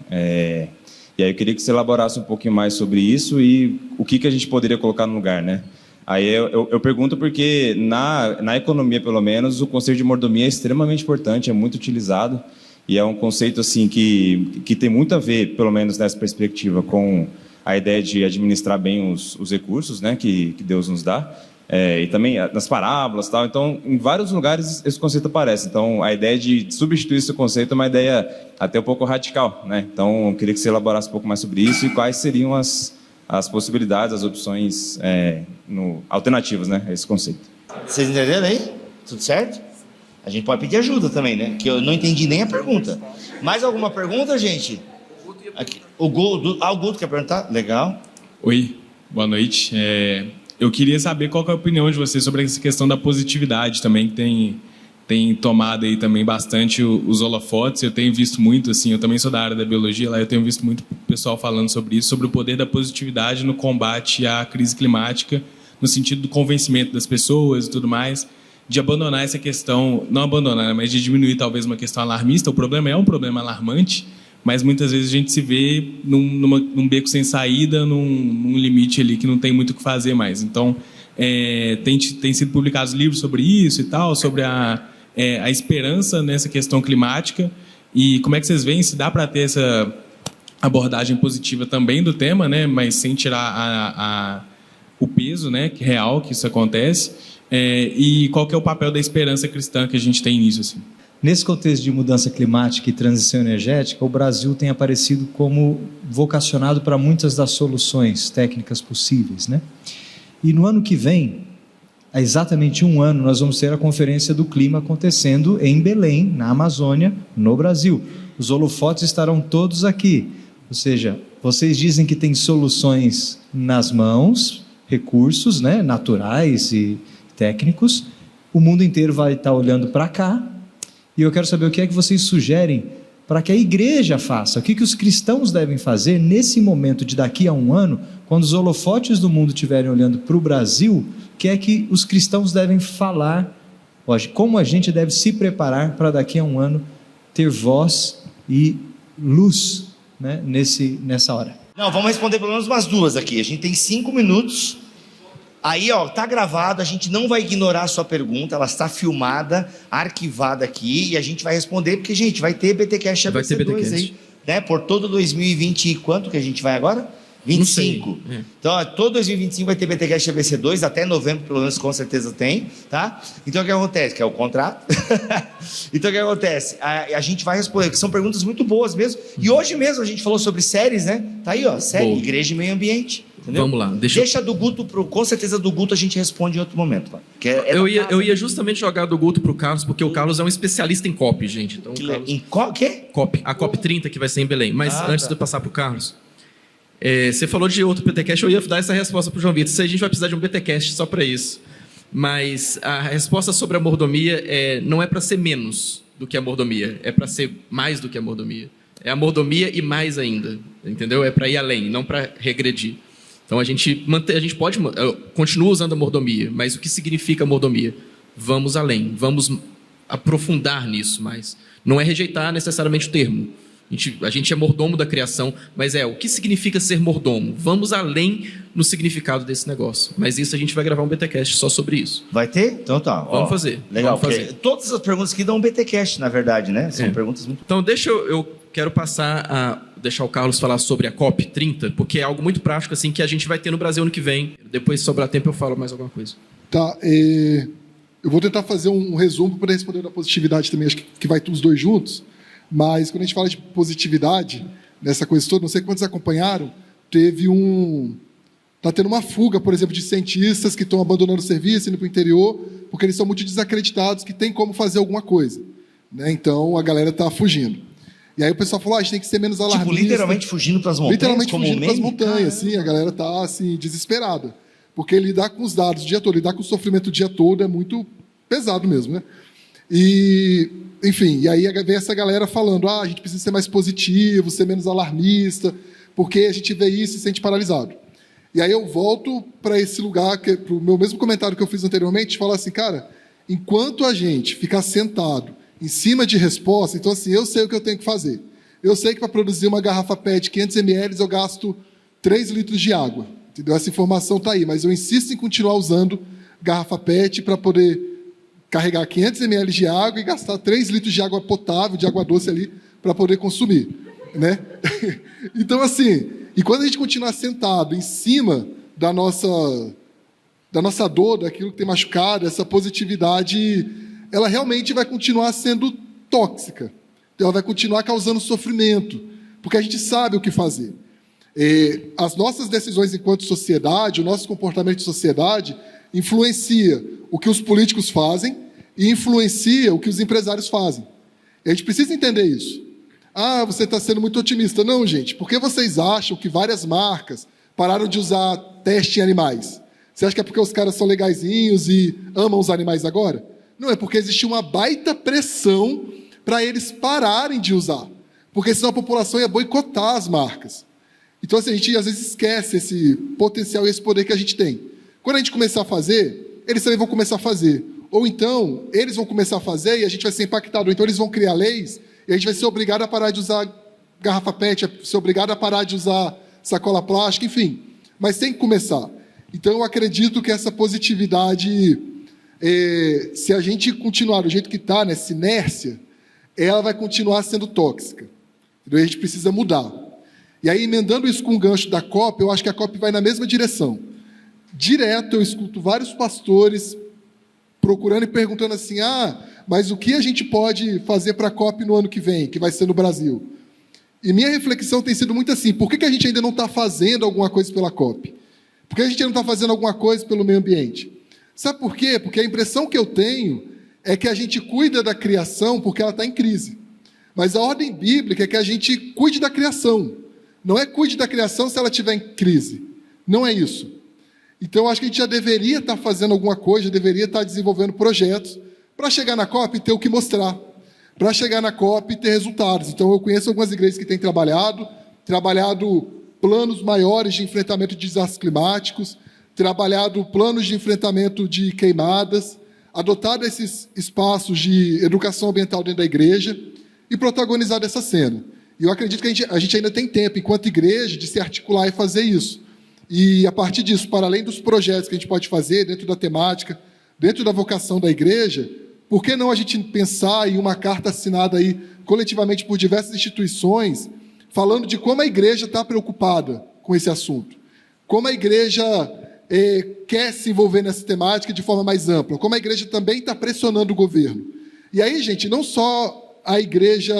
E aí eu queria que você elaborasse um pouquinho mais sobre isso e o que a gente poderia colocar no lugar, né? Aí eu pergunto porque na economia, pelo menos, o conceito de mordomia é extremamente importante, é muito utilizado e é um conceito assim que tem muito a ver, pelo menos nessa perspectiva, com a ideia de administrar bem os recursos, né, que Deus nos dá, e também nas parábolas, tal. Então, em vários lugares esse conceito aparece. Então, a ideia de substituir esse conceito é uma ideia até um pouco radical, né? Então, eu queria que você elaborasse um pouco mais sobre isso e quais seriam as possibilidades, as opções alternativas, né, a esse conceito. Vocês entenderam aí? Tudo certo? A gente pode pedir ajuda também, né? Que eu não entendi nem a pergunta. Mais alguma pergunta, gente? Aqui. O Guto quer perguntar? Legal. Oi, boa noite. Eu queria saber qual que é a opinião de vocês sobre essa questão da positividade também, que tem tomado aí também bastante os holofotes. Eu tenho visto muito, assim, eu também sou da área da biologia, lá eu tenho visto muito pessoal falando sobre isso, sobre o poder da positividade no combate à crise climática, no sentido do convencimento das pessoas e tudo mais, de abandonar essa questão, não abandonar, mas de diminuir talvez uma questão alarmista. O problema é um problema alarmante, mas muitas vezes a gente se vê num beco sem saída, num limite ali que não tem muito o que fazer mais. Então, tem sido publicados livros sobre isso e tal, sobre a esperança nessa questão climática, e como é que vocês veem, se dá para ter essa abordagem positiva também do tema, né, mas sem tirar o peso, né, real que isso acontece, e qual que é o papel da esperança cristã que a gente tem nisso, assim? Nesse contexto de mudança climática e transição energética, o Brasil tem aparecido como vocacionado para muitas das soluções técnicas possíveis, né? E no ano que vem, há exatamente um ano, nós vamos ter a Conferência do Clima acontecendo em Belém, na Amazônia, no Brasil. Os holofotes estarão todos aqui. Ou seja, vocês dizem que tem soluções nas mãos, recursos, né, naturais e técnicos. O mundo inteiro vai estar olhando para cá. E eu quero saber o que é que vocês sugerem para que a igreja faça. O que os cristãos devem fazer nesse momento de daqui a um ano, quando os holofotes do mundo estiverem olhando para o Brasil, o que é que os cristãos devem falar hoje? Como a gente deve se preparar para daqui a um ano ter voz e luz, né, nessa hora? Não, vamos responder pelo menos umas duas aqui. A gente tem 5 minutos. Aí, ó, tá gravado, a gente não vai ignorar a sua pergunta, ela está filmada, arquivada aqui, e a gente vai responder, porque, gente, vai ter BTcast ABC2 aí, né? Por todo 2020 e quanto que a gente vai agora? 25. Então, ó, todo 2025 vai ter BTcast ABC2, até novembro, pelo menos, com certeza tem, tá? Então, o que acontece? Que é o contrato. Então, o que acontece? A gente vai responder, que são perguntas muito boas mesmo, e hoje mesmo a gente falou sobre séries, né? Tá aí, ó, série, Boa. Igreja e Meio Ambiente. Entendeu? Vamos lá. Deixa do Guto, com certeza do Guto a gente responde em outro momento. Tá? Eu ia justamente jogar do Guto pro Carlos, porque o Carlos é um especialista em COP, gente. Então, Carlos... Em quê? COP. A COP 30 que vai ser em Belém. Mas antes de eu passar pro Carlos, você falou de outro BTcast, eu ia dar essa resposta pro João Vitor. A gente vai precisar de um BTcast só para isso. Mas a resposta sobre a mordomia não é para ser menos do que a mordomia, é para ser mais do que a mordomia. É a mordomia e mais ainda, entendeu? É para ir além, não para regredir. Então a gente pode continua usando a mordomia, mas o que significa a mordomia? Vamos além, vamos aprofundar nisso mais. Não é rejeitar necessariamente o termo. A gente é mordomo da criação, mas o que significa ser mordomo? Vamos além no significado desse negócio. Mas isso a gente vai gravar um BTcast só sobre isso. Vai ter? Então tá. Vamos fazer. Legal. Vamos fazer. Todas as perguntas aqui dão um BTcast, na verdade, né? São perguntas muito... Então eu quero deixar o Carlos falar sobre a COP 30, porque é algo muito prático assim que a gente vai ter no Brasil ano que vem. Depois, se sobrar tempo, eu falo mais alguma coisa. Tá. Eu vou tentar fazer um resumo para responder da positividade também. Acho que vai ter os dois juntos. Mas quando a gente fala de positividade, nessa coisa toda, não sei quantos acompanharam, está tendo uma fuga, por exemplo, de cientistas que estão abandonando o serviço, indo para o interior, porque eles são muito desacreditados que tem como fazer alguma coisa. Né? Então, a galera está fugindo. E aí o pessoal falou, a gente tem que ser menos alarmista. Tipo, literalmente fugindo para as montanhas? Literalmente fugindo para as montanhas, sim. A galera está, assim, desesperada. Porque lidar com os dados o dia todo, lidar com o sofrimento o dia todo é muito pesado mesmo, né? E, enfim, e aí vem essa galera falando, a gente precisa ser mais positivo, ser menos alarmista, porque a gente vê isso e se sente paralisado. E aí eu volto para esse lugar, para o meu mesmo comentário que eu fiz anteriormente, falar assim, cara, enquanto a gente ficar sentado em cima de resposta, então assim, eu sei o que eu tenho que fazer. Eu sei que para produzir uma garrafa PET de 500 ml eu gasto 3 litros de água. Entendeu? Essa informação está aí, mas eu insisto em continuar usando garrafa PET para poder carregar 500 ml de água e gastar 3 litros de água potável, de água doce ali, para poder consumir. Né? Então, assim, e quando a gente continuar sentado em cima da nossa dor, daquilo que tem machucado, essa positividade, ela realmente vai continuar sendo tóxica. Ela vai continuar causando sofrimento, porque a gente sabe o que fazer. As nossas decisões enquanto sociedade, o nosso comportamento de sociedade, influencia o que os políticos fazem e influencia o que os empresários fazem. E a gente precisa entender isso. Você está sendo muito otimista. Não, gente, por que vocês acham que várias marcas pararam de usar teste em animais? Você acha que é porque os caras são legaizinhos e amam os animais agora? Não, é porque existe uma baita pressão para eles pararem de usar. Porque senão a população ia boicotar as marcas. Então, assim, a gente às vezes esquece esse potencial e esse poder que a gente tem. Quando a gente começar a fazer, eles também vão começar a fazer. Ou então, eles vão começar a fazer e a gente vai ser impactado. Ou então, eles vão criar leis e a gente vai ser obrigado a parar de usar garrafa PET, ser obrigado a parar de usar sacola plástica, enfim. Mas tem que começar. Então, eu acredito que essa positividade, se a gente continuar do jeito que está, nessa inércia, ela vai continuar sendo tóxica. Então, a gente precisa mudar. E aí, emendando isso com o gancho da COP, eu acho que a COP vai na mesma direção. Direto, eu escuto vários pastores procurando e perguntando assim, mas o que a gente pode fazer para a COP no ano que vem, que vai ser no Brasil? E minha reflexão tem sido muito assim, por que a gente ainda não está fazendo alguma coisa pela COP? Por que a gente não está fazendo alguma coisa pelo meio ambiente? Sabe por quê? Porque a impressão que eu tenho é que a gente cuida da criação porque ela está em crise. Mas a ordem bíblica é que a gente cuide da criação. Não é cuide da criação se ela estiver em crise. Não é isso. Então, eu acho que a gente já deveria estar fazendo alguma coisa, deveria estar desenvolvendo projetos para chegar na COP e ter o que mostrar. Para chegar na COP e ter resultados. Então, eu conheço algumas igrejas que têm trabalhado planos maiores de enfrentamento de desastres climáticos, trabalhado planos de enfrentamento de queimadas, adotado esses espaços de educação ambiental dentro da igreja e protagonizado essa cena. E eu acredito que a gente ainda tem tempo, enquanto igreja, de se articular e fazer isso. E, a partir disso, para além dos projetos que a gente pode fazer dentro da temática, dentro da vocação da igreja, por que não a gente pensar em uma carta assinada aí coletivamente por diversas instituições, falando de como a igreja está preocupada com esse assunto, como a igreja quer se envolver nessa temática de forma mais ampla, como a igreja também está pressionando o governo. E aí, gente, não só a igreja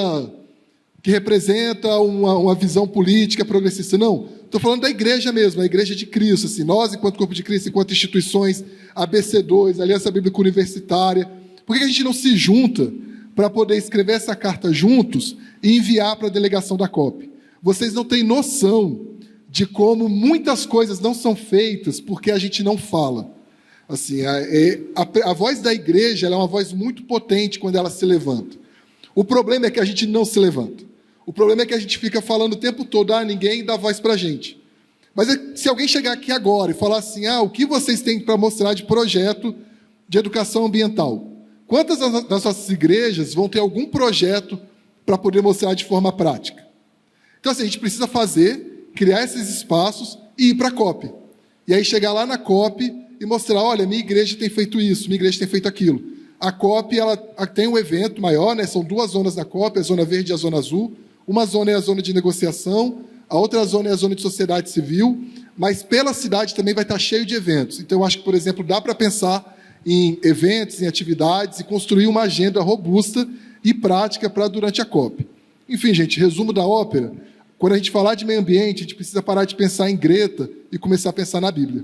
que representa uma visão política progressista, não. Estou falando da igreja mesmo, a igreja de Cristo, assim, nós, enquanto corpo de Cristo, enquanto instituições, ABC2, Aliança Bíblica Universitária, por que a gente não se junta para poder escrever essa carta juntos e enviar para a delegação da COP? Vocês não têm noção de como muitas coisas não são feitas porque a gente não fala. Assim, a voz da igreja ela é uma voz muito potente quando ela se levanta. O problema é que a gente não se levanta. O problema é que a gente fica falando o tempo todo, ninguém dá voz para a gente. Mas se alguém chegar aqui agora e falar assim, o que vocês têm para mostrar de projeto de educação ambiental? Quantas das nossas igrejas vão ter algum projeto para poder mostrar de forma prática? Então, assim, a gente precisa criar esses espaços e ir para a COP. E aí chegar lá na COP e mostrar, olha, minha igreja tem feito isso, minha igreja tem feito aquilo. A COP ela tem um evento maior, né? São 2 zonas da COP, a zona verde e a zona azul. Uma zona é a zona de negociação, a outra zona é a zona de sociedade civil, mas pela cidade também vai estar cheio de eventos. Então, eu acho que, por exemplo, dá para pensar em eventos, em atividades e construir uma agenda robusta e prática para durante a COP. Enfim, gente, resumo da ópera. Quando a gente falar de meio ambiente, a gente precisa parar de pensar em Greta e começar a pensar na Bíblia.